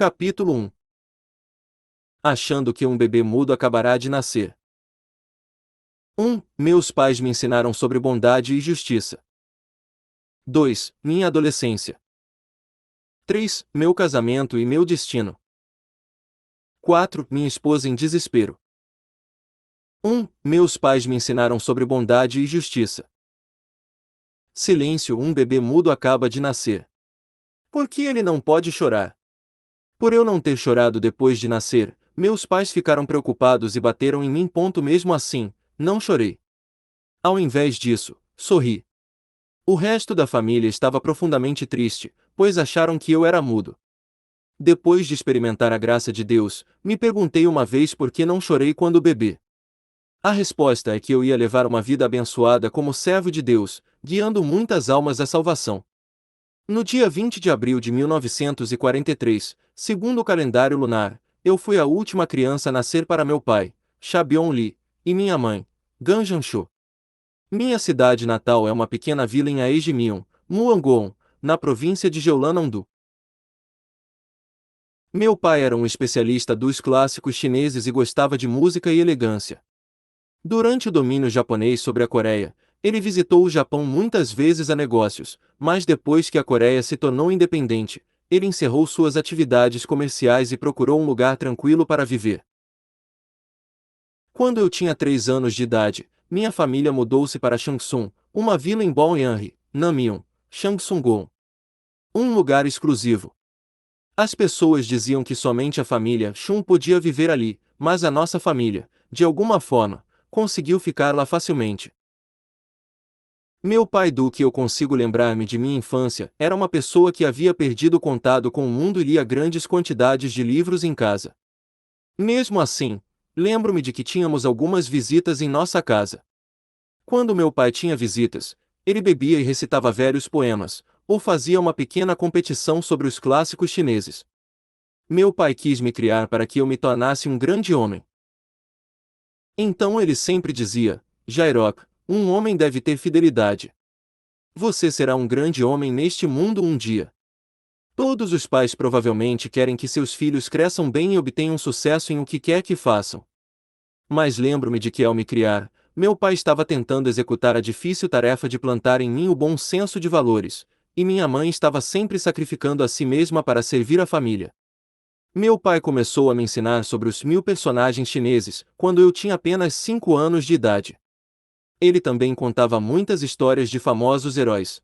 Capítulo 1. Achando que um bebê mudo acabará de nascer. 1. Meus pais me ensinaram sobre bondade e justiça. 2. Minha adolescência. 3. Meu casamento e meu destino. 4. Minha esposa em desespero. 1. Meus pais me ensinaram sobre bondade e justiça. Silêncio. Um bebê mudo acaba de nascer. Por que ele não pode chorar? Por eu não ter chorado depois de nascer, meus pais ficaram preocupados e bateram em mim. Mesmo assim, não chorei. Ao invés disso, sorri. O resto da família estava profundamente triste, pois acharam que eu era mudo. Depois de experimentar a graça de Deus, me perguntei uma vez por que não chorei quando bebê. A resposta é que eu ia levar uma vida abençoada como servo de Deus, guiando muitas almas à salvação. No dia 20 de abril de 1943, segundo o calendário lunar, eu fui a última criança a nascer para meu pai, Chabion Lee, e minha mãe, Ganjancho. Minha cidade natal é uma pequena vila em Aegimion, Muangong, na província de Jeollanam-do. Meu pai era um especialista dos clássicos chineses e gostava de música e elegância. Durante o domínio japonês sobre a Coreia, ele visitou o Japão muitas vezes a negócios, mas depois que a Coreia se tornou independente, ele encerrou suas atividades comerciais e procurou um lugar tranquilo para viver. Quando eu tinha 3 anos de idade, minha família mudou-se para Changsung, uma vila em Baoyang, Namyeon, Changsung-gon. Um lugar exclusivo. As pessoas diziam que somente a família Chun podia viver ali, mas a nossa família, de alguma forma, conseguiu ficar lá facilmente. Meu pai, do que eu consigo lembrar-me de minha infância, era uma pessoa que havia perdido o contato com o mundo e lia grandes quantidades de livros em casa. Mesmo assim, lembro-me de que tínhamos algumas visitas em nossa casa. Quando meu pai tinha visitas, ele bebia e recitava velhos poemas, ou fazia uma pequena competição sobre os clássicos chineses. Meu pai quis me criar para que eu me tornasse um grande homem. Então ele sempre dizia: Jairok, um homem deve ter fidelidade. Você será um grande homem neste mundo um dia. Todos os pais provavelmente querem que seus filhos cresçam bem e obtenham sucesso em o que quer que façam. Mas lembro-me de que ao me criar, meu pai estava tentando executar a difícil tarefa de plantar em mim o bom senso de valores, e minha mãe estava sempre sacrificando a si mesma para servir a família. Meu pai começou a me ensinar sobre os 1000 personagens chineses, quando eu tinha apenas 5 anos de idade. Ele também contava muitas histórias de famosos heróis.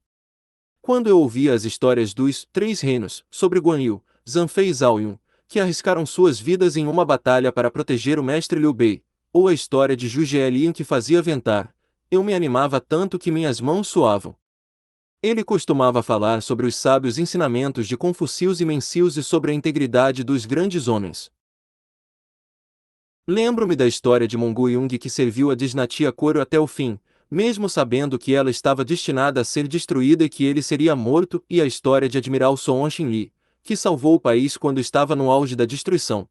Quando eu ouvia as histórias dos Três Reinos, sobre Guan Yu, Zanfei e Zhao Yun, que arriscaram suas vidas em uma batalha para proteger o mestre Liu Bei, ou a história de Zhu Jielin que fazia ventar, eu me animava tanto que minhas mãos suavam. Ele costumava falar sobre os sábios ensinamentos de Confúcio e Mencius e sobre a integridade dos grandes homens. Lembro-me da história de Mongu Yung que serviu a dinastia Koryo até o fim, mesmo sabendo que ela estava destinada a ser destruída e que ele seria morto, e a história de Admiral Song Xinli, que salvou o país quando estava no auge da destruição.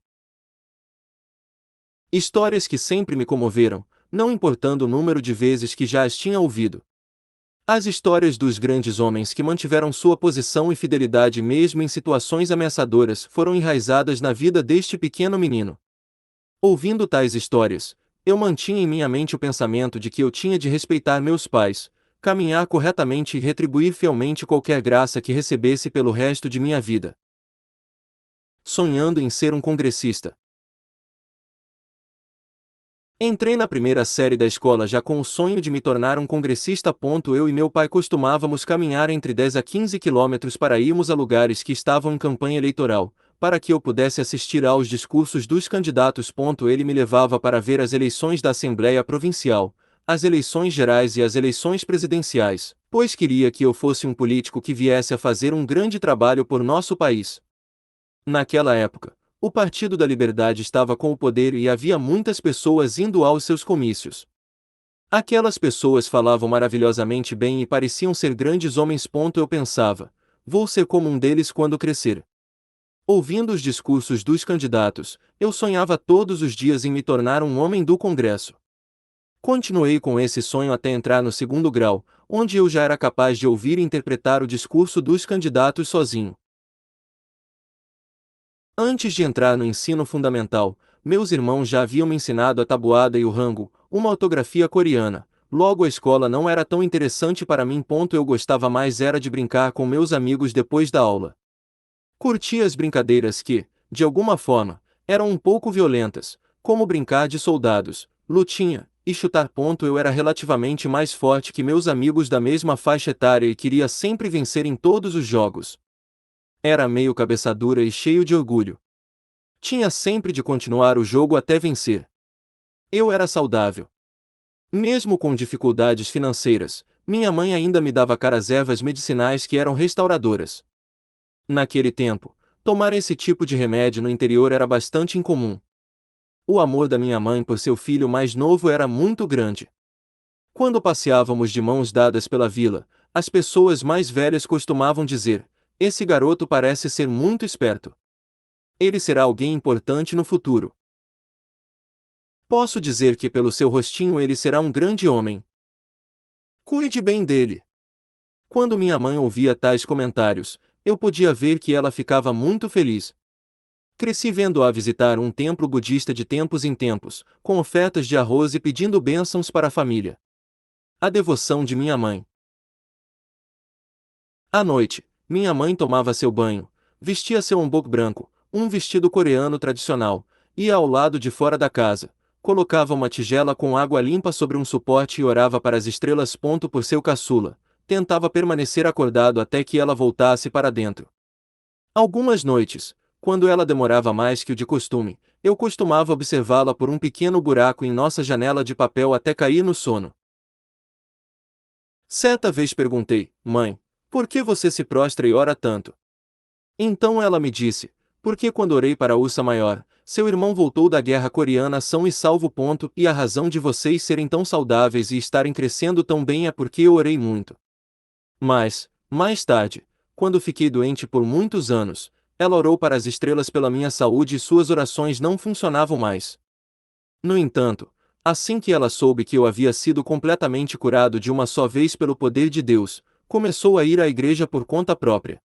Histórias que sempre me comoveram, não importando o número de vezes que já as tinha ouvido. As histórias dos grandes homens que mantiveram sua posição e fidelidade mesmo em situações ameaçadoras foram enraizadas na vida deste pequeno menino. Ouvindo tais histórias, eu mantinha em minha mente o pensamento de que eu tinha de respeitar meus pais, caminhar corretamente e retribuir fielmente qualquer graça que recebesse pelo resto de minha vida. Sonhando em ser um congressista. Entrei na primeira série da escola já com o sonho de me tornar um congressista. Eu e meu pai costumávamos caminhar entre 10 a 15 quilômetros para irmos a lugares que estavam em campanha eleitoral, para que eu pudesse assistir aos discursos dos candidatos. Ele me levava para ver as eleições da Assembleia Provincial, as eleições gerais e as eleições presidenciais, pois queria que eu fosse um político que viesse a fazer um grande trabalho por nosso país. Naquela época, o Partido da Liberdade estava com o poder e havia muitas pessoas indo aos seus comícios. Aquelas pessoas falavam maravilhosamente bem e pareciam ser grandes homens. Eu pensava: vou ser como um deles quando crescer. Ouvindo os discursos dos candidatos, eu sonhava todos os dias em me tornar um homem do Congresso. Continuei com esse sonho até entrar no segundo grau, onde eu já era capaz de ouvir e interpretar o discurso dos candidatos sozinho. Antes de entrar no ensino fundamental, meus irmãos já haviam me ensinado a tabuada e o hangul, uma ortografia coreana. Logo a escola não era tão interessante para mim. Eu gostava mais era de brincar com meus amigos depois da aula. Curtia as brincadeiras que, de alguma forma, eram um pouco violentas, como brincar de soldados, lutinha e chutar. Eu era relativamente mais forte que meus amigos da mesma faixa etária e queria sempre vencer em todos os jogos. Era meio cabeça dura e cheio de orgulho. Tinha sempre de continuar o jogo até vencer. Eu era saudável. Mesmo com dificuldades financeiras, minha mãe ainda me dava caras ervas medicinais que eram restauradoras. Naquele tempo, tomar esse tipo de remédio no interior era bastante incomum. O amor da minha mãe por seu filho mais novo era muito grande. Quando passeávamos de mãos dadas pela vila, as pessoas mais velhas costumavam dizer: "Esse garoto parece ser muito esperto. Ele será alguém importante no futuro. Posso dizer que pelo seu rostinho ele será um grande homem. Cuide bem dele." Quando minha mãe ouvia tais comentários, eu podia ver que ela ficava muito feliz. Cresci vendo-a visitar um templo budista de tempos em tempos, com ofertas de arroz e pedindo bênçãos para a família. A devoção de minha mãe. À noite, minha mãe tomava seu banho, vestia seu hanbok branco, um vestido coreano tradicional, ia ao lado de fora da casa, colocava uma tigela com água limpa sobre um suporte e orava para as estrelas. Por seu caçula, tentava permanecer acordado até que ela voltasse para dentro. Algumas noites, quando ela demorava mais que o de costume, eu costumava observá-la por um pequeno buraco em nossa janela de papel até cair no sono. Certa vez perguntei: "Mãe, por que você se prostra e ora tanto?" Então ela me disse: "Porque quando orei para Ursa Maior, seu irmão voltou da guerra coreana são e salvo. E a razão de vocês serem tão saudáveis e estarem crescendo tão bem é porque eu orei muito." Mas, mais tarde, quando fiquei doente por muitos anos, ela orou para as estrelas pela minha saúde e suas orações não funcionavam mais. No entanto, assim que ela soube que eu havia sido completamente curado de uma só vez pelo poder de Deus, começou a ir à igreja por conta própria.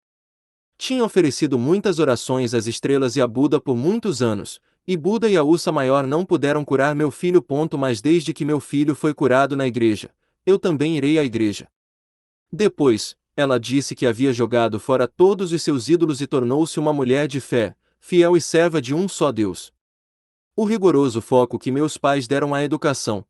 Tinha oferecido muitas orações às estrelas e a Buda por muitos anos, e Buda e a Ursa Maior não puderam curar meu filho. Mas desde que meu filho foi curado na igreja, eu também irei à igreja. Depois, ela disse que havia jogado fora todos os seus ídolos e tornou-se uma mulher de fé, fiel e serva de um só Deus. O rigoroso foco que meus pais deram à educação.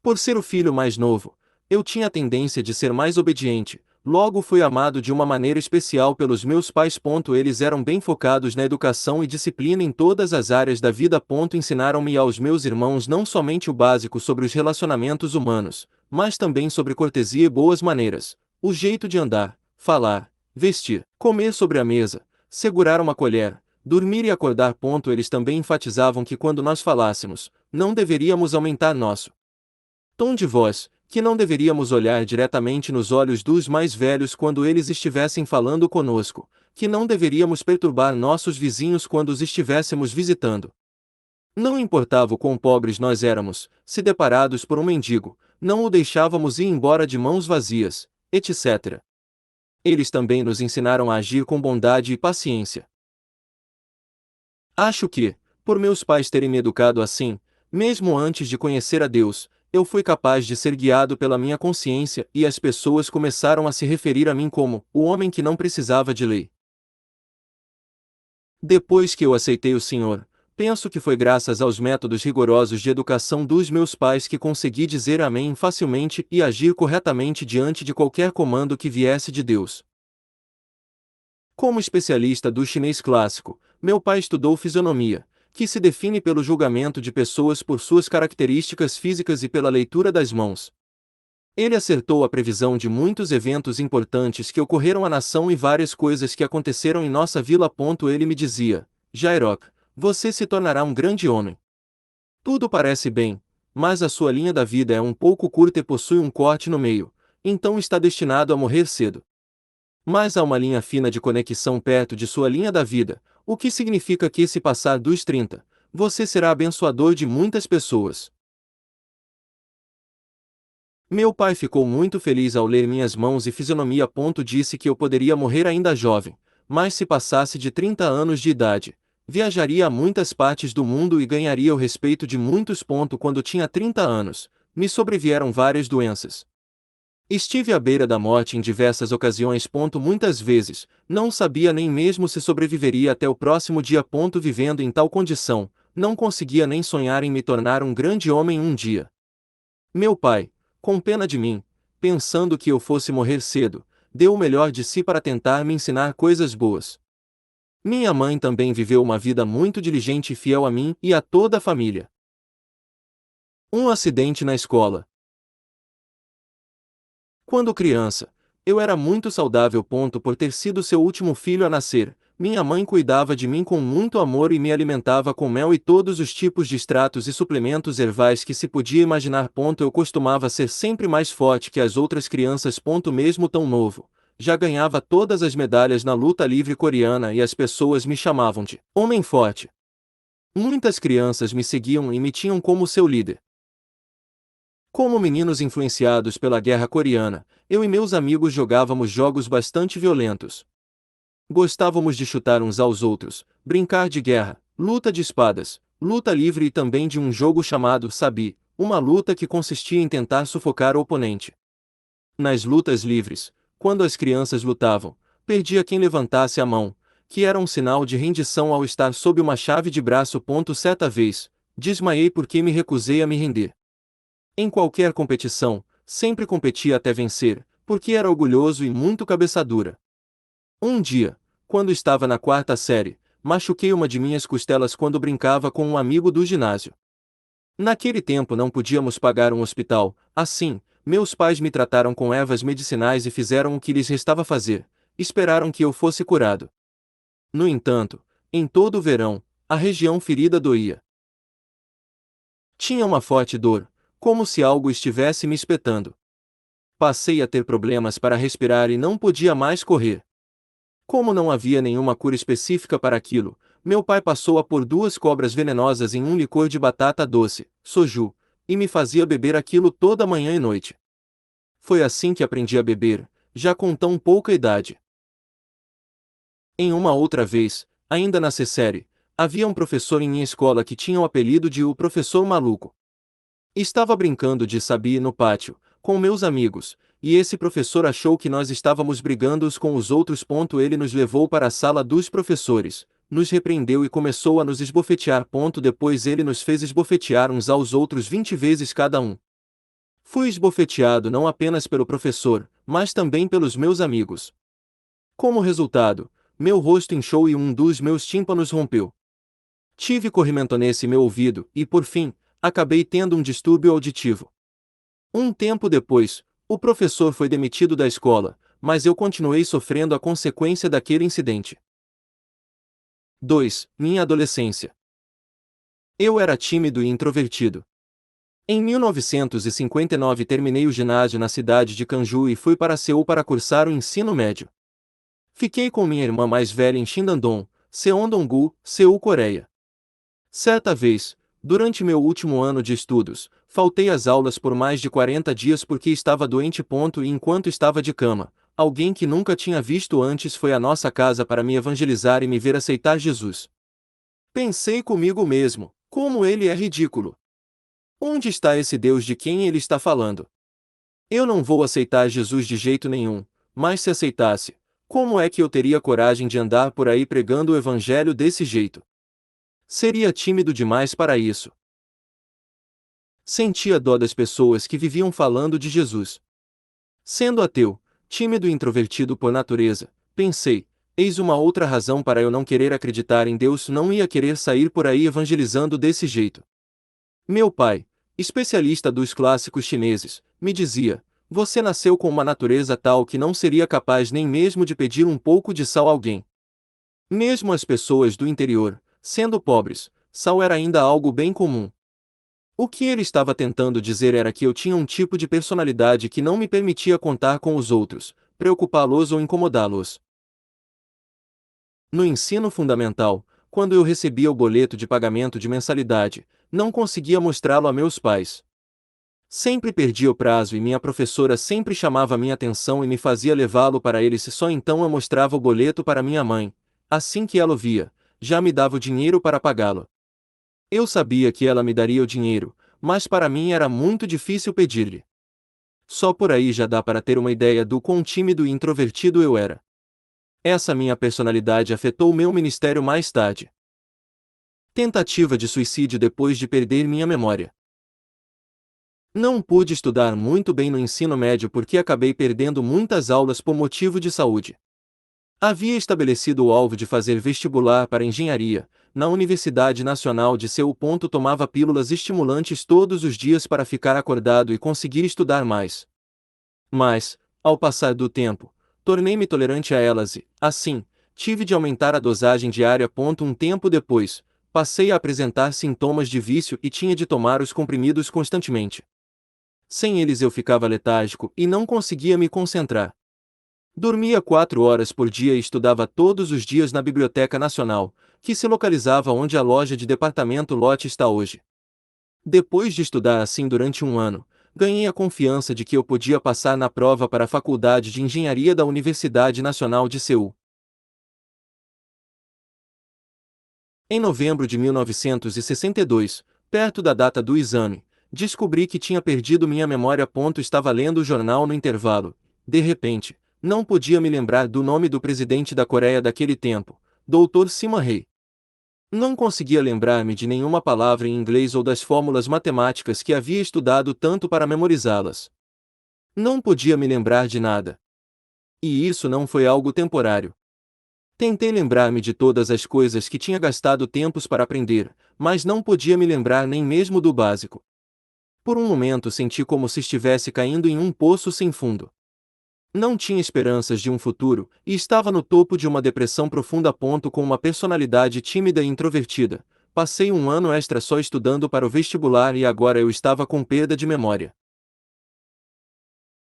Por ser o filho mais novo, eu tinha a tendência de ser mais obediente, logo fui amado de uma maneira especial pelos meus pais. Eles eram bem focados na educação e disciplina em todas as áreas da vida. Ensinaram-me e aos meus irmãos não somente o básico sobre os relacionamentos humanos, mas também sobre cortesia e boas maneiras, o jeito de andar, falar, vestir, comer sobre a mesa, segurar uma colher, dormir e acordar. Eles também enfatizavam que quando nós falássemos, não deveríamos aumentar nosso tom de voz, que não deveríamos olhar diretamente nos olhos dos mais velhos quando eles estivessem falando conosco, que não deveríamos perturbar nossos vizinhos quando os estivéssemos visitando. Não importava o quão pobres nós éramos, se deparados por um mendigo, não o deixávamos ir embora de mãos vazias, etc. Eles também nos ensinaram a agir com bondade e paciência. Acho que, por meus pais terem me educado assim, mesmo antes de conhecer a Deus, eu fui capaz de ser guiado pela minha consciência e as pessoas começaram a se referir a mim como o homem que não precisava de lei. Depois que eu aceitei o Senhor, penso que foi graças aos métodos rigorosos de educação dos meus pais que consegui dizer amém facilmente e agir corretamente diante de qualquer comando que viesse de Deus. Como especialista do chinês clássico, meu pai estudou fisionomia, que se define pelo julgamento de pessoas por suas características físicas e pela leitura das mãos. Ele acertou a previsão de muitos eventos importantes que ocorreram à nação e várias coisas que aconteceram em nossa vila. Ele me dizia: "Jairok, você se tornará um grande homem. Tudo parece bem, mas a sua linha da vida é um pouco curta e possui um corte no meio, então está destinado a morrer cedo. Mas há uma linha fina de conexão perto de sua linha da vida, o que significa que se passar dos 30, você será abençoador de muitas pessoas." Meu pai ficou muito feliz ao ler minhas mãos e fisionomia. Disse que eu poderia morrer ainda jovem, mas se passasse de 30 anos de idade, viajaria a muitas partes do mundo e ganharia o respeito de muitos. Quando tinha 30 anos, me sobrevieram várias doenças. Estive à beira da morte em diversas ocasiões. Muitas vezes, não sabia nem mesmo se sobreviveria até o próximo dia. Vivendo em tal condição, não conseguia nem sonhar em me tornar um grande homem um dia. Meu pai, com pena de mim, pensando que eu fosse morrer cedo, deu o melhor de si para tentar me ensinar coisas boas. Minha mãe também viveu uma vida muito diligente e fiel a mim e a toda a família. Um acidente na escola. Quando criança, eu era muito saudável. Por ter sido seu último filho a nascer, minha mãe cuidava de mim com muito amor e me alimentava com mel e todos os tipos de extratos e suplementos herbais que se podia imaginar. Eu costumava ser sempre mais forte que as outras crianças. Mesmo tão novo, já ganhava todas as medalhas na luta livre coreana e as pessoas me chamavam de Homem Forte. Muitas crianças me seguiam e me tinham como seu líder. Como meninos influenciados pela guerra coreana, eu e meus amigos jogávamos jogos bastante violentos. Gostávamos de chutar uns aos outros, brincar de guerra, luta de espadas, luta livre e também de um jogo chamado Sabi, uma luta que consistia em tentar sufocar o oponente. Nas lutas livres, quando as crianças lutavam, perdia quem levantasse a mão, que era um sinal de rendição ao estar sob uma chave de braço. Certa vez, desmaiei porque me recusei a me render. Em qualquer competição, sempre competia até vencer, porque era orgulhoso e muito cabeça dura. Um dia, quando estava na quarta série, machuquei uma de minhas costelas quando brincava com um amigo do ginásio. Naquele tempo não podíamos pagar um hospital, assim, meus pais me trataram com ervas medicinais e fizeram o que lhes restava fazer, esperaram que eu fosse curado. No entanto, em todo o verão, a região ferida doía. Tinha uma forte dor, como se algo estivesse me espetando. Passei a ter problemas para respirar e não podia mais correr. Como não havia nenhuma cura específica para aquilo, meu pai passou a pôr 2 cobras venenosas em um licor de batata doce, soju, e me fazia beber aquilo toda manhã e noite. Foi assim que aprendi a beber, já com tão pouca idade. Em uma outra vez, ainda na série, havia um professor em minha escola que tinha o apelido de o Professor Maluco. Estava brincando de sabi no pátio, com meus amigos, e esse professor achou que nós estávamos brigando uns com os outros. Ele nos levou para a sala dos professores, nos repreendeu e começou a nos esbofetear. Depois ele nos fez esbofetear uns aos outros 20 vezes cada um. Fui esbofeteado não apenas pelo professor, mas também pelos meus amigos. Como resultado, meu rosto inchou e um dos meus tímpanos rompeu. Tive corrimento nesse meu ouvido e, por fim, acabei tendo um distúrbio auditivo. Um tempo depois, o professor foi demitido da escola, mas eu continuei sofrendo a consequência daquele incidente. 2. Minha adolescência. Eu era tímido e introvertido. Em 1959 terminei o ginásio na cidade de Kanju e fui para Seul para cursar o ensino médio. Fiquei com minha irmã mais velha em Shinandong, Seondong-gu, Seul, Coreia. Certa vez, durante meu último ano de estudos, faltei às aulas por mais de 40 dias porque estava doente. E enquanto estava de cama, alguém que nunca tinha visto antes foi à nossa casa para me evangelizar e me ver aceitar Jesus. Pensei comigo mesmo, como ele é ridículo. Onde está esse Deus de quem ele está falando? Eu não vou aceitar Jesus de jeito nenhum, mas se aceitasse, como é que eu teria coragem de andar por aí pregando o evangelho desse jeito? Seria tímido demais para isso. Sentia dó das pessoas que viviam falando de Jesus. Sendo ateu, tímido e introvertido por natureza, pensei, eis uma outra razão para eu não querer acreditar em Deus. Não ia querer sair por aí evangelizando desse jeito. Meu pai, especialista dos clássicos chineses, me dizia, você nasceu com uma natureza tal que não seria capaz nem mesmo de pedir um pouco de sal a alguém. Mesmo as pessoas do interior, sendo pobres, sal era ainda algo bem comum. O que ele estava tentando dizer era que eu tinha um tipo de personalidade que não me permitia contar com os outros, preocupá-los ou incomodá-los. No ensino fundamental, quando eu recebia o boleto de pagamento de mensalidade, não conseguia mostrá-lo a meus pais. Sempre perdia o prazo e minha professora sempre chamava minha atenção e me fazia levá-lo para ele, se só então eu mostrava o boleto para minha mãe. Assim que ela o via, já me dava o dinheiro para pagá-lo. Eu sabia que ela me daria o dinheiro, mas para mim era muito difícil pedir-lhe. Só por aí já dá para ter uma ideia do quão tímido e introvertido eu era. Essa minha personalidade afetou meu ministério mais tarde. Tentativa de suicídio depois de perder minha memória. Não pude estudar muito bem no ensino médio porque acabei perdendo muitas aulas por motivo de saúde. Havia estabelecido o alvo de fazer vestibular para engenharia. Na Universidade Nacional de Seul. Tomava pílulas estimulantes todos os dias para ficar acordado e conseguir estudar mais. Mas, ao passar do tempo, tornei-me tolerante a elas e, assim, tive de aumentar a dosagem diária. Um tempo depois, passei a apresentar sintomas de vício e tinha de tomar os comprimidos constantemente. Sem eles eu ficava letárgico e não conseguia me concentrar. Dormia 4 horas por dia e estudava todos os dias na Biblioteca Nacional, que se localizava onde a loja de departamento Lotte está hoje. Depois de estudar assim durante um ano, ganhei a confiança de que eu podia passar na prova para a Faculdade de Engenharia da Universidade Nacional de Seul. Em novembro de 1962, perto da data do exame, descobri que tinha perdido minha memória. Estava lendo o jornal no intervalo. De repente, não podia me lembrar do nome do presidente da Coreia daquele tempo, Dr. Simon Rey. Não conseguia lembrar-me de nenhuma palavra em inglês ou das fórmulas matemáticas que havia estudado tanto para memorizá-las. Não podia me lembrar de nada. E isso não foi algo temporário. Tentei lembrar-me de todas as coisas que tinha gastado tempos para aprender, mas não podia me lembrar nem mesmo do básico. Por um momento senti como se estivesse caindo em um poço sem fundo. Não tinha esperanças de um futuro, e estava no topo de uma depressão profunda. Com uma personalidade tímida e introvertida, passei um ano extra só estudando para o vestibular e agora eu estava com perda de memória.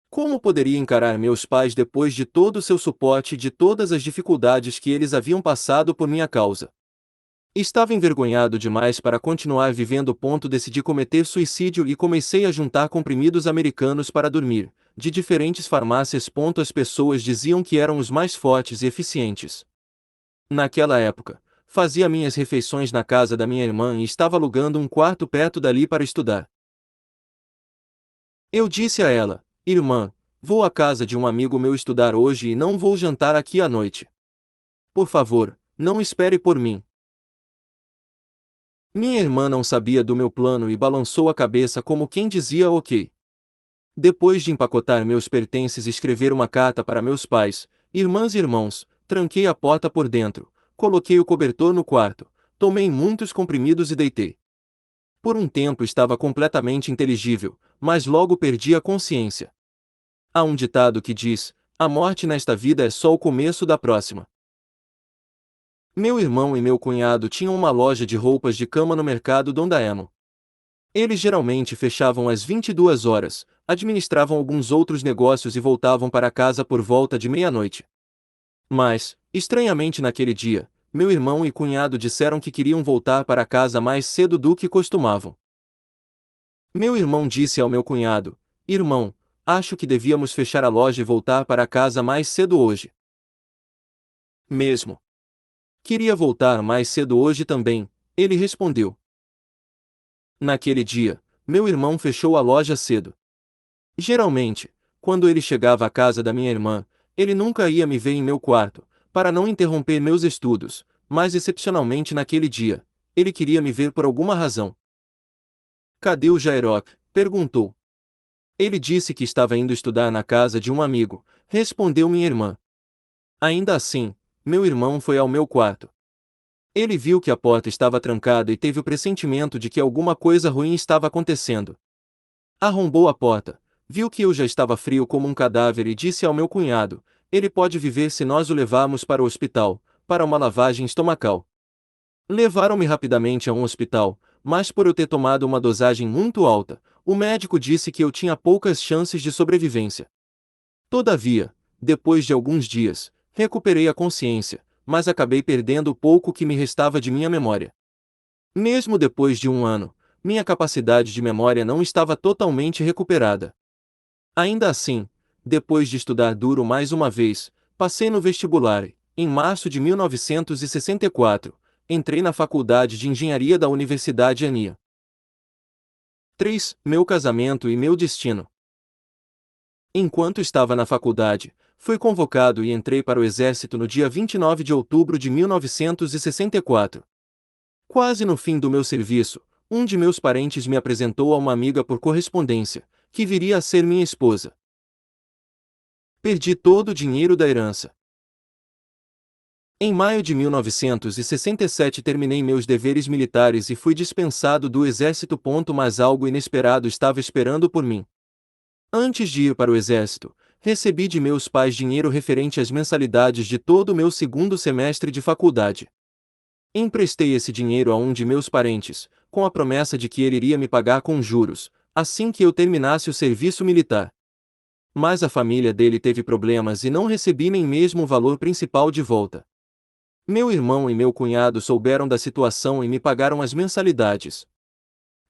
Como poderia encarar meus pais depois de todo o seu suporte e de todas as dificuldades que eles haviam passado por minha causa? Estava envergonhado demais para continuar vivendo. Decidi cometer suicídio e comecei a juntar comprimidos americanos para dormir, de diferentes farmácias. As pessoas diziam que eram os mais fortes e eficientes. Naquela época, fazia minhas refeições na casa da minha irmã e estava alugando um quarto perto dali para estudar. Eu disse a ela: irmã, vou à casa de um amigo meu estudar hoje e não vou jantar aqui à noite. Por favor, não espere por mim. Minha irmã não sabia do meu plano e balançou a cabeça como quem dizia ok. Depois de empacotar meus pertences e escrever uma carta para meus pais, irmãs e irmãos, tranquei a porta por dentro, coloquei o cobertor no quarto, tomei muitos comprimidos e deitei. Por um tempo estava completamente inteligível, mas logo perdi a consciência. Há um ditado que diz: a morte nesta vida é só o começo da próxima. Meu irmão e meu cunhado tinham uma loja de roupas de cama no mercado Dondaemo. Eles geralmente fechavam às 22 horas, administravam alguns outros negócios e voltavam para casa por volta de meia-noite. Mas, estranhamente naquele dia, meu irmão e cunhado disseram que queriam voltar para casa mais cedo do que costumavam. Meu irmão disse ao meu cunhado: irmão, acho que devíamos fechar a loja e voltar para casa mais cedo hoje. Mesmo. Queria voltar mais cedo hoje também, ele respondeu. Naquele dia, meu irmão fechou a loja cedo. Geralmente, quando ele chegava à casa da minha irmã, ele nunca ia me ver em meu quarto, para não interromper meus estudos, mas excepcionalmente naquele dia, ele queria me ver por alguma razão. Cadê o Jairok? Perguntou. Ele disse que estava indo estudar na casa de um amigo, respondeu minha irmã. Ainda assim, meu irmão foi ao meu quarto. Ele viu que a porta estava trancada e teve o pressentimento de que alguma coisa ruim estava acontecendo. Arrombou a porta, viu que eu já estava frio como um cadáver e disse ao meu cunhado: ele pode viver se nós o levarmos para o hospital, para uma lavagem estomacal. Levaram-me rapidamente a um hospital, mas por eu ter tomado uma dosagem muito alta, o médico disse que eu tinha poucas chances de sobrevivência. Todavia, depois de alguns dias, recuperei a consciência, mas acabei perdendo o pouco que me restava de minha memória. Mesmo depois de um ano, minha capacidade de memória não estava totalmente recuperada. Ainda assim, depois de estudar duro mais uma vez, passei no vestibular e, em março de 1964, entrei na Faculdade de Engenharia da Universidade ANIA. 3. Meu casamento e meu destino. Enquanto estava na faculdade, fui convocado e entrei para o Exército no dia 29 de outubro de 1964. Quase no fim do meu serviço, um de meus parentes me apresentou a uma amiga por correspondência, que viria a ser minha esposa. Perdi todo o dinheiro da herança. Em maio de 1967 terminei meus deveres militares e fui dispensado do exército. Mas algo inesperado estava esperando por mim. Antes de ir para o exército, recebi de meus pais dinheiro referente às mensalidades de todo o meu segundo semestre de faculdade. Emprestei esse dinheiro a um de meus parentes, com a promessa de que ele iria me pagar com juros, assim que eu terminasse o serviço militar. Mas a família dele teve problemas e não recebi nem mesmo o valor principal de volta. Meu irmão e meu cunhado souberam da situação e me pagaram as mensalidades.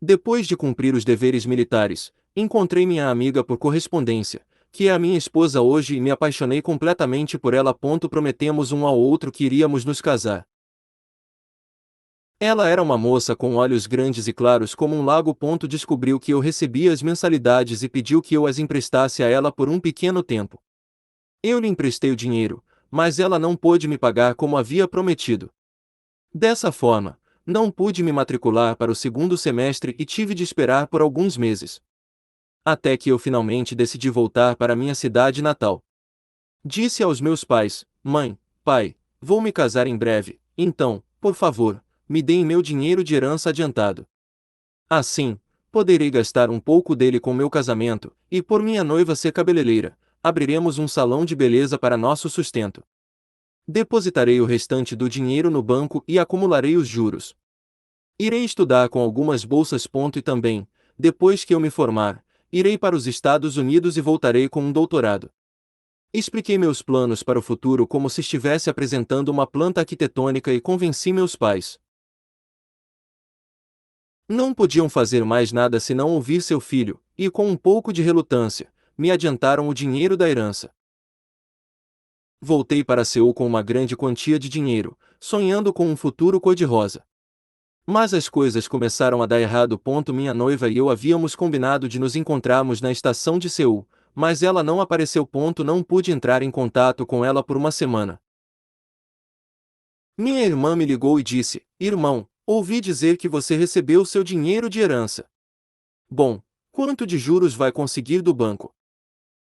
Depois de cumprir os deveres militares, encontrei minha amiga por correspondência, que é a minha esposa hoje, e me apaixonei completamente por ela. Prometemos um ao outro que iríamos nos casar. Ela era uma moça com olhos grandes e claros como um lago. Descobriu que eu recebia as mensalidades e pediu que eu as emprestasse a ela por um pequeno tempo. Eu lhe emprestei o dinheiro, mas ela não pôde me pagar como havia prometido. Dessa forma, não pude me matricular para o segundo semestre e tive de esperar por alguns meses. Até que eu finalmente decidi voltar para minha cidade natal. Disse aos meus pais: "Mãe, pai, vou me casar em breve, então, por favor, me deem meu dinheiro de herança adiantado. Assim, poderei gastar um pouco dele com meu casamento, e por minha noiva ser cabeleireira, abriremos um salão de beleza para nosso sustento. Depositarei o restante do dinheiro no banco e acumularei os juros. Irei estudar com algumas bolsas. E também, depois que eu me formar, irei para os Estados Unidos e voltarei com um doutorado." Expliquei meus planos para o futuro como se estivesse apresentando uma planta arquitetônica e convenci meus pais. Não podiam fazer mais nada senão ouvir seu filho, e com um pouco de relutância, me adiantaram o dinheiro da herança. Voltei para Seul com uma grande quantia de dinheiro, sonhando com um futuro cor-de-rosa. Mas as coisas começaram a dar errado. Minha noiva e eu havíamos combinado de nos encontrarmos na estação de Seul, mas ela não apareceu. Não pude entrar em contato com ela por uma semana. Minha irmã me ligou e disse: "Irmão, ouvi dizer que você recebeu seu dinheiro de herança. Bom, quanto de juros vai conseguir do banco?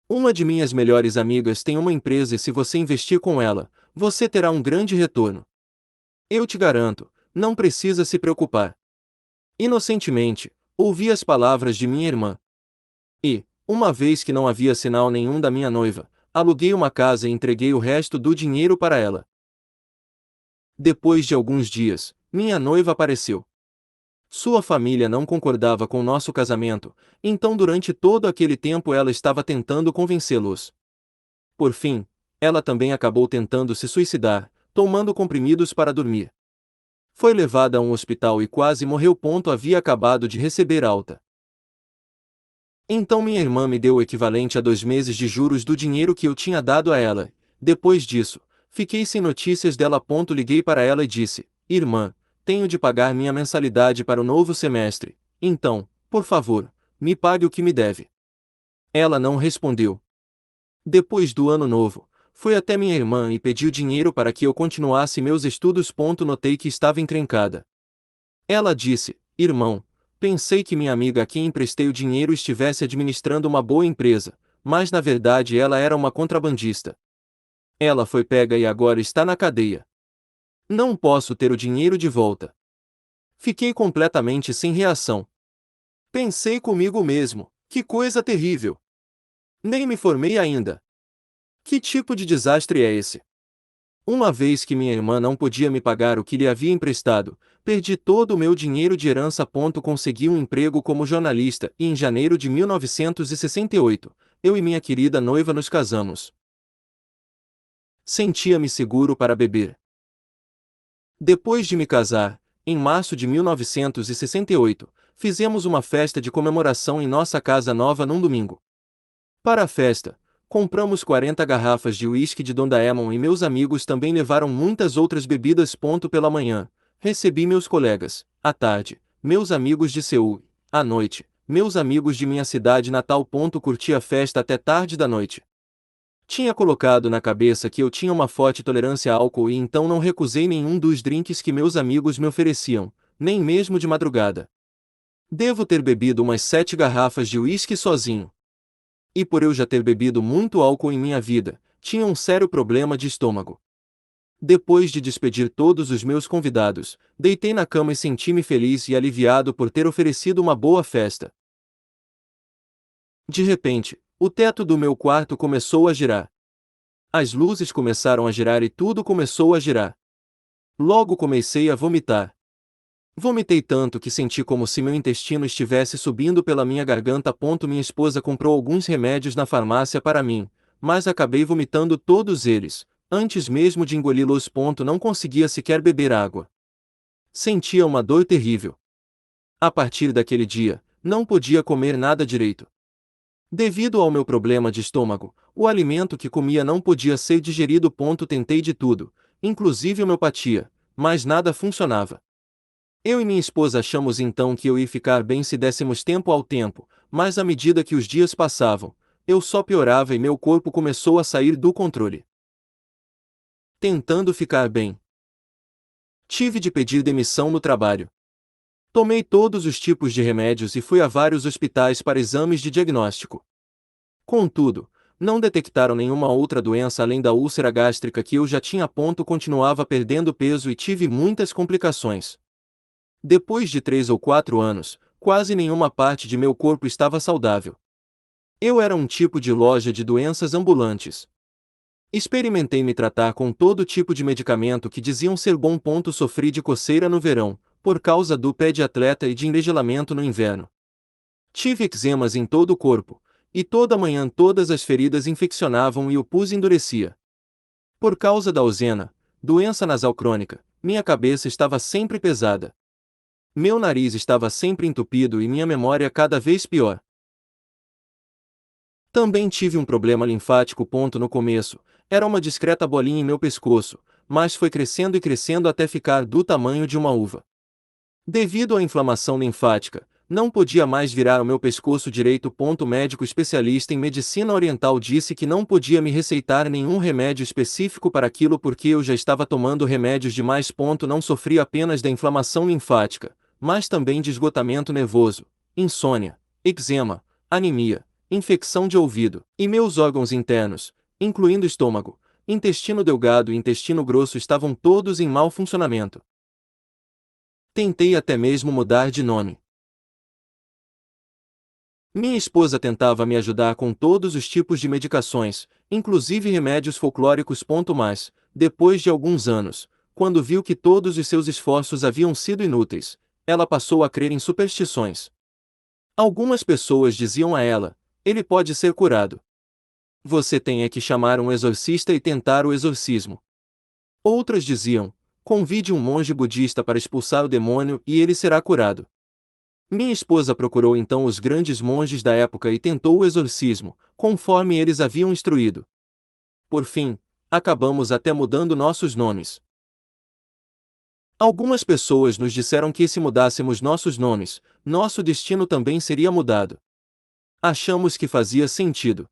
Uma de minhas melhores amigas tem uma empresa e se você investir com ela, você terá um grande retorno. Eu te garanto, não precisa se preocupar." Inocentemente, ouvi as palavras de minha irmã. E, uma vez que não havia sinal nenhum da minha noiva, aluguei uma casa e entreguei o resto do dinheiro para ela. Depois de alguns dias, minha noiva apareceu. Sua família não concordava com nosso casamento, então durante todo aquele tempo ela estava tentando convencê-los. Por fim, ela também acabou tentando se suicidar, tomando comprimidos para dormir. Foi levada a um hospital e quase morreu. Havia acabado de receber alta. Então minha irmã me deu o equivalente a 2 meses de juros do dinheiro que eu tinha dado a ela. Depois disso, fiquei sem notícias dela. Liguei para ela e disse: "Irmã, tenho de pagar minha mensalidade para o novo semestre, então, por favor, me pague o que me deve." Ela não respondeu. Depois do ano novo, fui até minha irmã e pedi o dinheiro para que eu continuasse meus estudos. Notei que estava encrencada. Ela disse: "Irmão, pensei que minha amiga a quem emprestei o dinheiro estivesse administrando uma boa empresa, mas na verdade ela era uma contrabandista. Ela foi pega e agora está na cadeia. Não posso ter o dinheiro de volta." Fiquei completamente sem reação. Pensei comigo mesmo: que coisa terrível! Nem me formei ainda. Que tipo de desastre é esse? Uma vez que minha irmã não podia me pagar o que lhe havia emprestado, perdi todo o meu dinheiro de herança. Consegui um emprego como jornalista e em janeiro de 1968, eu e minha querida noiva nos casamos. Sentia-me seguro para beber. Depois de me casar, em março de 1968, fizemos uma festa de comemoração em nossa casa nova num domingo. Para a festa, compramos 40 garrafas de uísque de Don Daemon e meus amigos também levaram muitas outras bebidas. Pela manhã, recebi meus colegas, à tarde, meus amigos de Seul, à noite, meus amigos de minha cidade natal. Curti a festa até tarde da noite. Tinha colocado na cabeça que eu tinha uma forte tolerância a álcool e então não recusei nenhum dos drinks que meus amigos me ofereciam, nem mesmo de madrugada. Devo ter bebido umas 7 garrafas de uísque sozinho. E por eu já ter bebido muito álcool em minha vida, tinha um sério problema de estômago. Depois de despedir todos os meus convidados, deitei na cama e senti-me feliz e aliviado por ter oferecido uma boa festa. De repente, o teto do meu quarto começou a girar. As luzes começaram a girar e tudo começou a girar. Logo comecei a vomitar. Vomitei tanto que senti como se meu intestino estivesse subindo pela minha garganta. Minha esposa comprou alguns remédios na farmácia para mim, mas acabei vomitando todos eles, antes mesmo de engoli-los. Não conseguia sequer beber água. Sentia uma dor terrível. A partir daquele dia, não podia comer nada direito. Devido ao meu problema de estômago, o alimento que comia não podia ser digerido. Tentei de tudo, inclusive homeopatia, mas nada funcionava. Eu e minha esposa achamos então que eu ia ficar bem se dessemos tempo ao tempo, mas à medida que os dias passavam, eu só piorava e meu corpo começou a sair do controle. Tentando ficar bem, tive de pedir demissão no trabalho. Tomei todos os tipos de remédios e fui a vários hospitais para exames de diagnóstico. Contudo, não detectaram nenhuma outra doença além da úlcera gástrica que eu já tinha. Continuava perdendo peso e tive muitas complicações. Depois de 3 ou 4 anos, quase nenhuma parte de meu corpo estava saudável. Eu era um tipo de loja de doenças ambulantes. Experimentei me tratar com todo tipo de medicamento que diziam ser bom. Sofri de coceira no verão, por causa do pé de atleta e de enregelamento no inverno. Tive eczemas em todo o corpo, e toda manhã todas as feridas infeccionavam e o pus endurecia. Por causa da ozena, doença nasal crônica, minha cabeça estava sempre pesada. Meu nariz estava sempre entupido e minha memória cada vez pior. Também tive um problema linfático. No começo, era uma discreta bolinha em meu pescoço, mas foi crescendo e crescendo até ficar do tamanho de uma uva. Devido à inflamação linfática, não podia mais virar o meu pescoço direito. Médico especialista em medicina oriental disse que não podia me receitar nenhum remédio específico para aquilo porque eu já estava tomando remédios demais. Não sofria apenas da inflamação linfática, mas também de esgotamento nervoso, insônia, eczema, anemia, infecção de ouvido, e meus órgãos internos, incluindo estômago, intestino delgado e intestino grosso estavam todos em mau funcionamento. Tentei até mesmo mudar de nome. Minha esposa tentava me ajudar com todos os tipos de medicações, inclusive remédios folclóricos. Mas, depois de alguns anos, quando viu que todos os seus esforços haviam sido inúteis, ela passou a crer em superstições. Algumas pessoas diziam a ela: ele pode ser curado. Você tem que chamar um exorcista e tentar o exorcismo. Outras diziam: convide um monge budista para expulsar o demônio e ele será curado. Minha esposa procurou então os grandes monges da época e tentou o exorcismo, conforme eles haviam instruído. Por fim, acabamos até mudando nossos nomes. Algumas pessoas nos disseram que se mudássemos nossos nomes, nosso destino também seria mudado. Achamos que fazia sentido.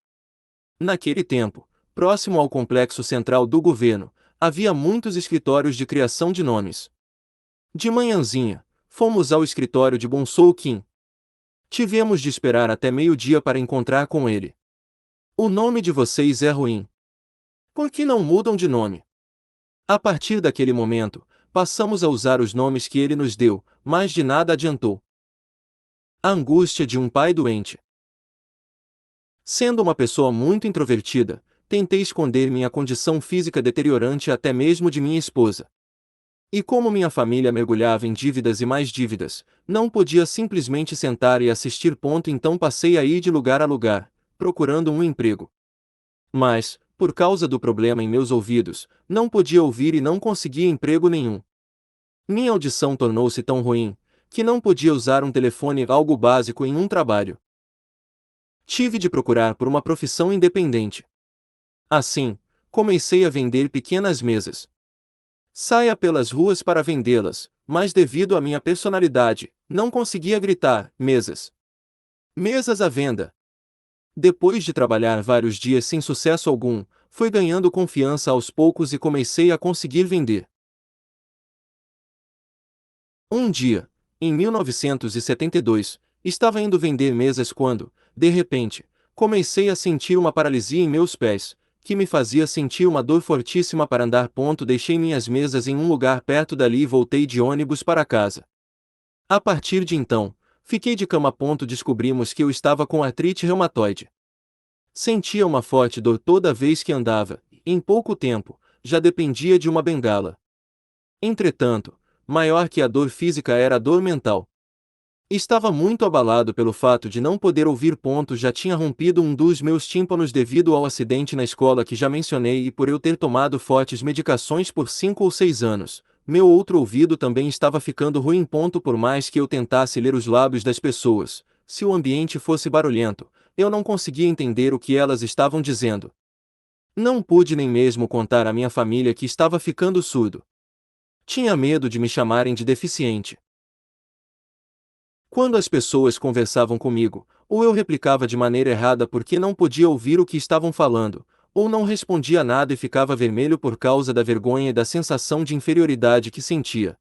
Naquele tempo, próximo ao complexo central do governo, havia muitos escritórios de criação de nomes. De manhãzinha, fomos ao escritório de Bonsou Kim. Tivemos de esperar até meio-dia para encontrar com ele. O nome de vocês é ruim. Por que não mudam de nome? A partir daquele momento, passamos a usar os nomes que ele nos deu, mas de nada adiantou. A angústia de um pai doente. Sendo uma pessoa muito introvertida, tentei esconder minha condição física deteriorante até mesmo de minha esposa. E como minha família mergulhava em dívidas e mais dívidas, não podia simplesmente sentar e assistir. Então passei a ir de lugar a lugar, procurando um emprego. Mas, por causa do problema em meus ouvidos, não podia ouvir e não conseguia emprego nenhum. Minha audição tornou-se tão ruim, que não podia usar um telefone, algo básico em um trabalho. Tive de procurar por uma profissão independente. Assim, comecei a vender pequenas mesas. Saia pelas ruas para vendê-las, mas devido à minha personalidade, não conseguia gritar: mesas! Mesas à venda! Depois de trabalhar vários dias sem sucesso algum, fui ganhando confiança aos poucos e comecei a conseguir vender. Um dia, em 1972, estava indo vender mesas quando, de repente, comecei a sentir uma paralisia em meus pés, que me fazia sentir uma dor fortíssima para andar. Deixei minhas mesas em um lugar perto dali e voltei de ônibus para casa. A partir de então, fiquei de cama. Descobrimos que eu estava com artrite reumatoide. Sentia uma forte dor toda vez que andava, e, em pouco tempo, já dependia de uma bengala. Entretanto, maior que a dor física era a dor mental. Estava muito abalado pelo fato de não poder ouvir. Já tinha rompido um dos meus tímpanos devido ao acidente na escola que já mencionei e por eu ter tomado fortes medicações por 5 ou 6 anos. Meu outro ouvido também estava ficando ruim. Por mais que eu tentasse ler os lábios das pessoas, se o ambiente fosse barulhento, eu não conseguia entender o que elas estavam dizendo. Não pude nem mesmo contar à minha família que estava ficando surdo. Tinha medo de me chamarem de deficiente. Quando as pessoas conversavam comigo, ou eu replicava de maneira errada porque não podia ouvir o que estavam falando, ou não respondia nada e ficava vermelho por causa da vergonha e da sensação de inferioridade que sentia.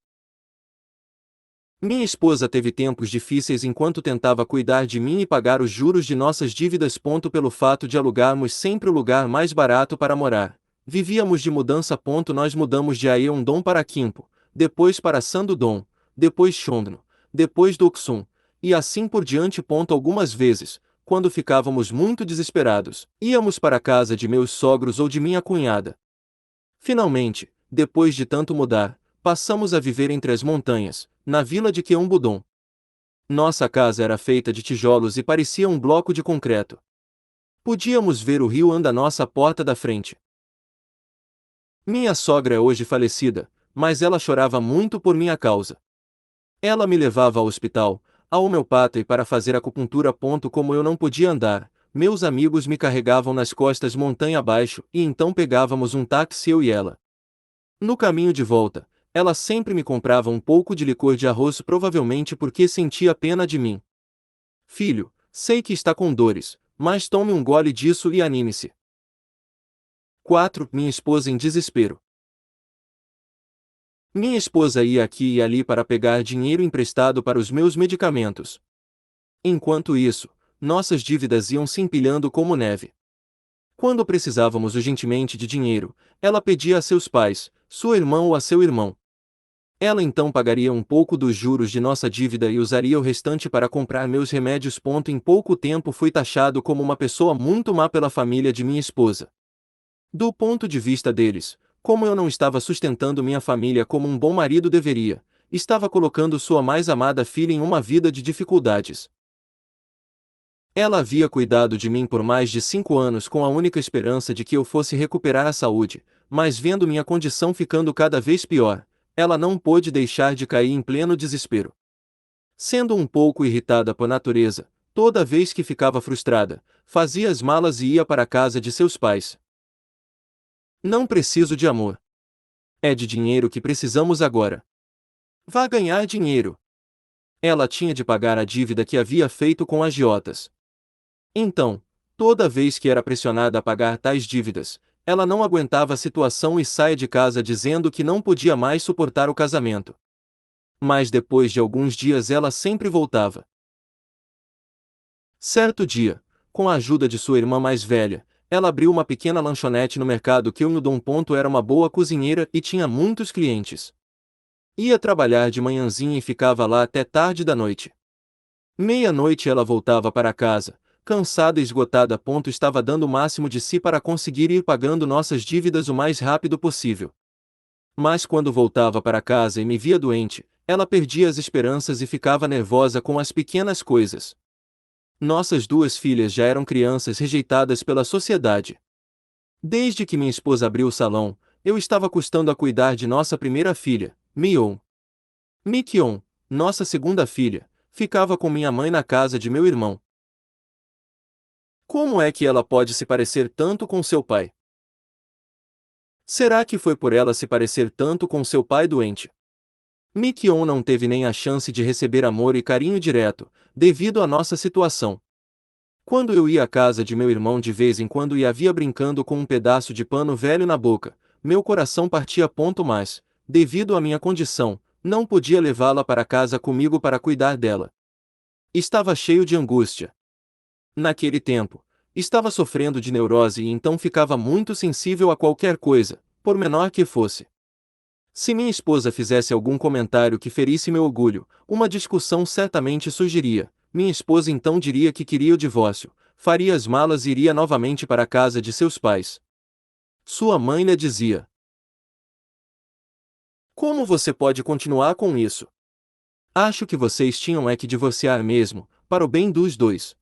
Minha esposa teve tempos difíceis enquanto tentava cuidar de mim e pagar os juros de nossas dívidas. Pelo fato de alugarmos sempre o lugar mais barato para morar, vivíamos de mudança. Nós mudamos de Aeondom para Quimpo, depois para Sandudom, depois Chondno, depois Doksun, e assim por diante. Algumas vezes, quando ficávamos muito desesperados, íamos para a casa de meus sogros ou de minha cunhada. Finalmente, depois de tanto mudar, passamos a viver entre as montanhas, na vila de Queumbudon. Nossa casa era feita de tijolos e parecia um bloco de concreto. Podíamos ver o rio Anda à nossa porta da frente. Minha sogra é hoje falecida, mas ela chorava muito por minha causa. Ela me levava ao hospital, ao homeopata e para fazer acupuntura. Como eu não podia andar, meus amigos me carregavam nas costas montanha abaixo e então pegávamos um táxi eu e ela. No caminho de volta, ela sempre me comprava um pouco de licor de arroz, provavelmente porque sentia pena de mim. Filho, sei que está com dores, mas tome um gole disso e anime-se. 4. Minha esposa em desespero. Minha esposa ia aqui e ali para pegar dinheiro emprestado para os meus medicamentos. Enquanto isso, nossas dívidas iam se empilhando como neve. Quando precisávamos urgentemente de dinheiro, ela pedia a seus pais, sua irmã ou a seu irmão. Ela então pagaria um pouco dos juros de nossa dívida e usaria o restante para comprar meus remédios. Em pouco tempo fui taxado como uma pessoa muito má pela família de minha esposa. Do ponto de vista deles, como eu não estava sustentando minha família como um bom marido deveria, estava colocando sua mais amada filha em uma vida de dificuldades. Ela havia cuidado de mim por mais de 5 anos com a única esperança de que eu fosse recuperar a saúde, mas vendo minha condição ficando cada vez pior, ela não pôde deixar de cair em pleno desespero. Sendo um pouco irritada por natureza, toda vez que ficava frustrada, fazia as malas e ia para a casa de seus pais. Não preciso de amor. É de dinheiro que precisamos agora. Vá ganhar dinheiro. Ela tinha de pagar a dívida que havia feito com agiotas. Então, toda vez que era pressionada a pagar tais dívidas, ela não aguentava a situação e saía de casa dizendo que não podia mais suportar o casamento. Mas depois de alguns dias ela sempre voltava. Certo dia, com a ajuda de sua irmã mais velha, ela abriu uma pequena lanchonete no mercado Queumbudon. Era uma boa cozinheira e tinha muitos clientes. Ia trabalhar de manhãzinha e ficava lá até tarde da noite. Meia-noite ela voltava para casa, cansada e esgotada. Estava dando o máximo de si para conseguir ir pagando nossas dívidas o mais rápido possível. Mas quando voltava para casa e me via doente, ela perdia as esperanças e ficava nervosa com as pequenas coisas. Nossas 2 filhas já eram crianças rejeitadas pela sociedade. Desde que minha esposa abriu o salão, eu estava custando a cuidar de nossa primeira filha, Mion. Mikion, nossa segunda filha, ficava com minha mãe na casa de meu irmão. Como é que ela pode se parecer tanto com seu pai? Será que foi por ela se parecer tanto com seu pai doente? Mikion não teve nem a chance de receber amor e carinho direto, devido à nossa situação. Quando eu ia à casa de meu irmão de vez em quando e a via brincando com um pedaço de pano velho na boca, meu coração partia ponto mais, devido à minha condição, não podia levá-la para casa comigo para cuidar dela. Estava cheio de angústia. Naquele tempo, estava sofrendo de neurose e então ficava muito sensível a qualquer coisa, por menor que fosse. Se minha esposa fizesse algum comentário que ferisse meu orgulho, uma discussão certamente surgiria. Minha esposa então diria que queria o divórcio, faria as malas e iria novamente para a casa de seus pais. Sua mãe lhe dizia: como você pode continuar com isso? Acho que vocês tinham que divorciar mesmo, para o bem dos dois.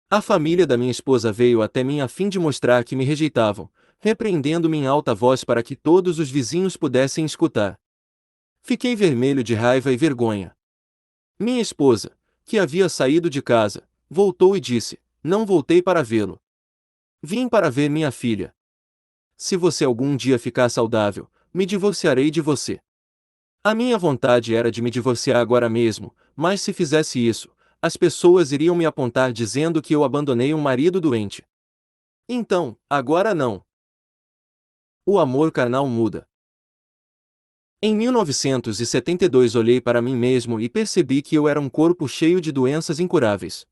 A família da minha esposa veio até mim a fim de mostrar que me rejeitavam, repreendendo-me em alta voz para que todos os vizinhos pudessem escutar. Fiquei vermelho de raiva e vergonha. Minha esposa, que havia saído de casa, voltou e disse: não voltei para vê-lo. Vim para ver minha filha. Se você algum dia ficar saudável, me divorciarei de você. A minha vontade era de me divorciar agora mesmo, mas se fizesse isso, as pessoas iriam me apontar dizendo que eu abandonei um marido doente. Então, agora não. O amor carnal muda. Em 1972 olhei para mim mesmo e percebi que eu era um corpo cheio de doenças incuráveis.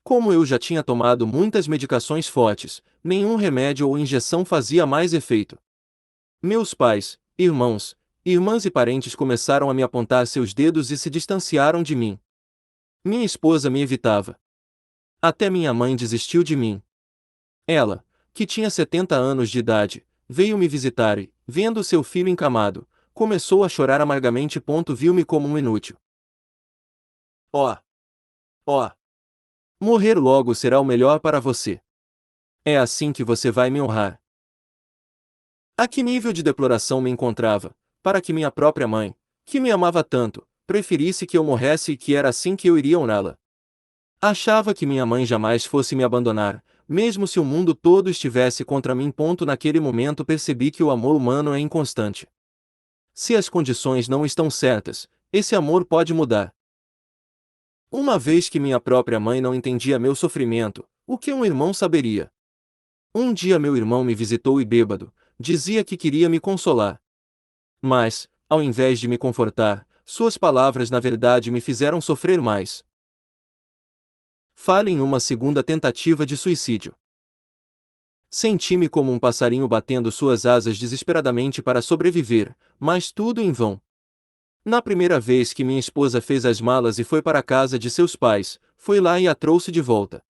Como eu já tinha tomado muitas medicações fortes, nenhum remédio ou injeção fazia mais efeito. Meus pais, irmãos, irmãs e parentes começaram a me apontar seus dedos e se distanciaram de mim. Minha esposa me evitava. Até minha mãe desistiu de mim. Ela, que tinha 70 anos de idade, veio me visitar e, vendo seu filho encamado, começou a chorar amargamente. Viu-me como um inútil. Ó! Ó! Morrer logo será o melhor para você. É assim que você vai me honrar. A que nível de deploração me encontrava, para que minha própria mãe, que me amava tanto, preferisse que eu morresse e que era assim que eu iria honrá-la. Achava que minha mãe jamais fosse me abandonar, mesmo se o mundo todo estivesse contra mim. Naquele momento percebi que o amor humano é inconstante. Se as condições não estão certas, esse amor pode mudar. Uma vez que minha própria mãe não entendia meu sofrimento, o que um irmão saberia? Um dia meu irmão me visitou e bêbado, dizia que queria me consolar. Mas, ao invés de me confortar, suas palavras na verdade me fizeram sofrer mais. Fale em uma segunda tentativa de suicídio. Senti-me como um passarinho batendo suas asas desesperadamente para sobreviver, mas tudo em vão. Na primeira vez que minha esposa fez as malas e foi para a casa de seus pais, fui lá e a trouxe de volta.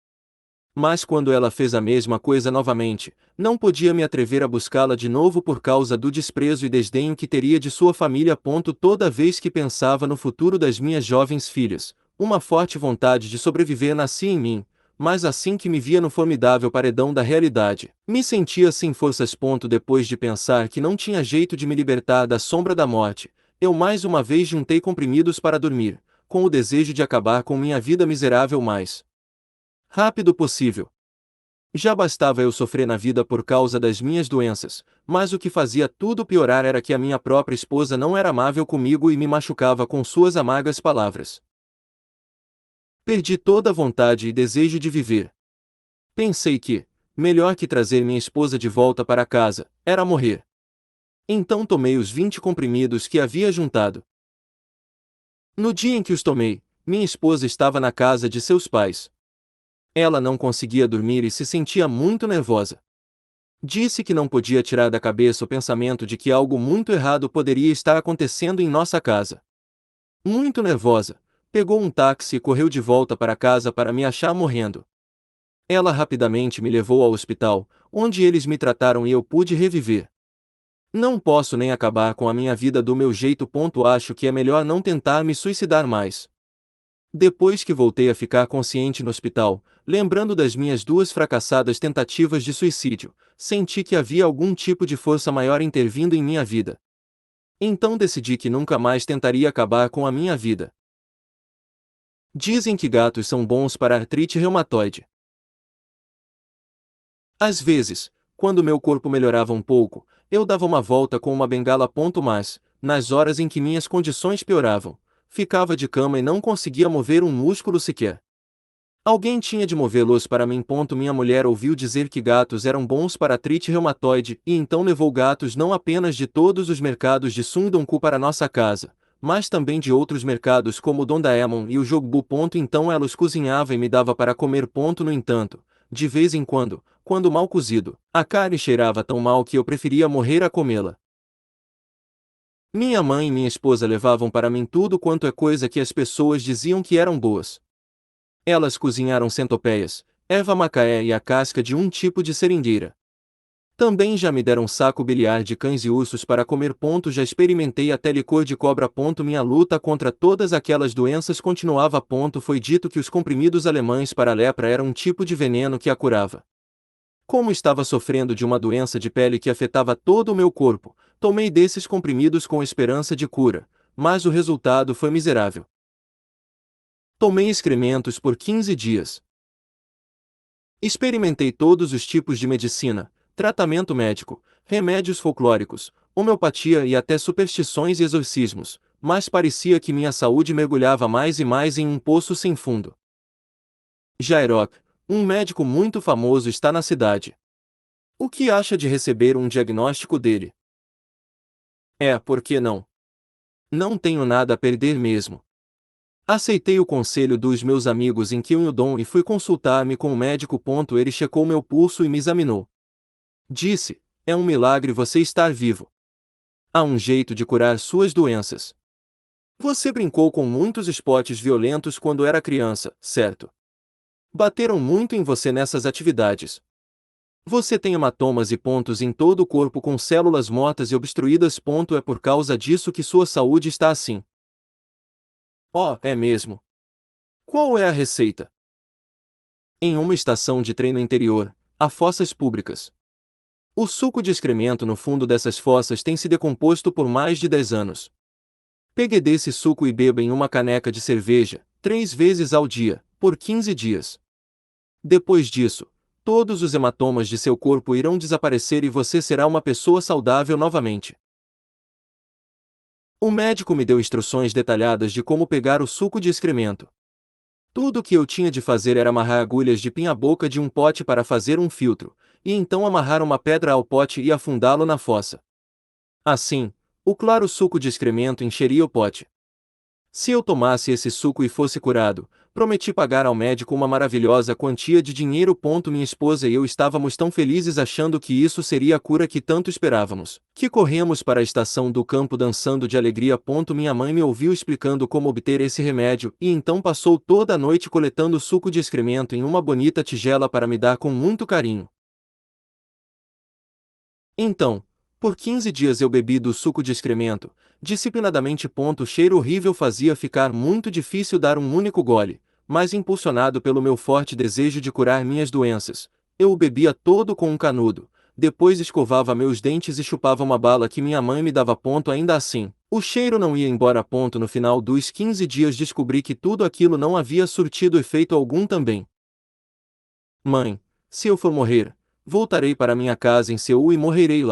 Mas quando ela fez a mesma coisa novamente, não podia me atrever a buscá-la de novo por causa do desprezo e desdenho que teria de sua família. Toda vez que pensava no futuro das minhas jovens filhas, uma forte vontade de sobreviver nascia em mim, mas assim que me via no formidável paredão da realidade, me sentia sem forças. Depois de pensar que não tinha jeito de me libertar da sombra da morte, eu mais uma vez juntei comprimidos para dormir, com o desejo de acabar com minha vida miserável mais rápido possível. Já bastava eu sofrer na vida por causa das minhas doenças, mas o que fazia tudo piorar era que a minha própria esposa não era amável comigo e me machucava com suas amargas palavras. Perdi toda a vontade e desejo de viver. Pensei que, melhor que trazer minha esposa de volta para casa, era morrer. Então tomei os 20 comprimidos que havia juntado. No dia em que os tomei, minha esposa estava na casa de seus pais. Ela não conseguia dormir e se sentia muito nervosa. Disse que não podia tirar da cabeça o pensamento de que algo muito errado poderia estar acontecendo em nossa casa. Muito nervosa, pegou um táxi e correu de volta para casa para me achar morrendo. Ela rapidamente me levou ao hospital, onde eles me trataram e eu pude reviver. Não posso nem acabar com a minha vida do meu jeito. Acho que é melhor não tentar me suicidar mais. Depois que voltei a ficar consciente no hospital, lembrando das minhas 2 fracassadas tentativas de suicídio, senti que havia algum tipo de força maior intervindo em minha vida. Então decidi que nunca mais tentaria acabar com a minha vida. Dizem que gatos são bons para artrite reumatoide. Às vezes, quando meu corpo melhorava um pouco, eu dava uma volta com uma bengala. Mas, nas horas em que minhas condições pioravam, ficava de cama e não conseguia mover um músculo sequer. Alguém tinha de movê-los para mim. Minha mulher ouviu dizer que gatos eram bons para artrite reumatoide e então levou gatos não apenas de todos os mercados de Sundongku para nossa casa, mas também de outros mercados como o Dondaemon e o Jogbu. Então ela os cozinhava e me dava para comer. No entanto, de vez em quando mal cozido, a carne cheirava tão mal que eu preferia morrer a comê-la. Minha mãe e minha esposa levavam para mim tudo quanto é coisa que as pessoas diziam que eram boas. Elas cozinharam centopeias, erva macaé e a casca de um tipo de seringueira. Também já me deram saco biliar de cães e ursos para comer. Já experimentei até licor de cobra. Minha luta contra todas aquelas doenças continuava. Foi dito que os comprimidos alemães para a lepra eram um tipo de veneno que a curava. Como estava sofrendo de uma doença de pele que afetava todo o meu corpo, tomei desses comprimidos com esperança de cura, mas o resultado foi miserável. Tomei excrementos por 15 dias. Experimentei todos os tipos de medicina, tratamento médico, remédios folclóricos, homeopatia e até superstições e exorcismos, mas parecia que minha saúde mergulhava mais e mais em um poço sem fundo. Jairok, um médico muito famoso, está na cidade. O que acha de receber um diagnóstico dele? Por que não? Não tenho nada a perder mesmo. Aceitei o conselho dos meus amigos em Kyudon e fui consultar-me com o médico. Ele checou meu pulso e me examinou. Disse: é um milagre você estar vivo. Há um jeito de curar suas doenças. Você brincou com muitos esportes violentos quando era criança, certo? Bateram muito em você nessas atividades. Você tem hematomas e pontos em todo o corpo com células mortas e obstruídas. É por causa disso que sua saúde está assim. Oh, é mesmo? Qual é a receita? Em uma estação de treino interior, há fossas públicas. O suco de excremento no fundo dessas fossas tem se decomposto por mais de 10 anos. Pegue desse suco e beba em uma caneca de cerveja, 3 vezes ao dia, por 15 dias. Depois disso, todos os hematomas de seu corpo irão desaparecer e você será uma pessoa saudável novamente. O médico me deu instruções detalhadas de como pegar o suco de excremento. Tudo o que eu tinha de fazer era amarrar agulhas de pinha à boca de um pote para fazer um filtro, e então amarrar uma pedra ao pote e afundá-lo na fossa. Assim, o claro suco de excremento encheria o pote. Se eu tomasse esse suco e fosse curado, prometi pagar ao médico uma maravilhosa quantia de dinheiro. Minha esposa e eu estávamos tão felizes achando que isso seria a cura que tanto esperávamos, que corremos para a estação do campo dançando de alegria. Minha mãe me ouviu explicando como obter esse remédio e então passou toda a noite coletando suco de excremento em uma bonita tigela para me dar com muito carinho. Então, por 15 dias eu bebi do suco de excremento, disciplinadamente. O cheiro horrível fazia ficar muito difícil dar um único gole, mas impulsionado pelo meu forte desejo de curar minhas doenças, eu o bebia todo com um canudo, depois escovava meus dentes e chupava uma bala que minha mãe me dava. Ainda assim, o cheiro não ia embora. No final dos 15 dias descobri que tudo aquilo não havia surtido efeito algum também. Mãe, se eu for morrer, voltarei para minha casa em Seul e morrerei lá.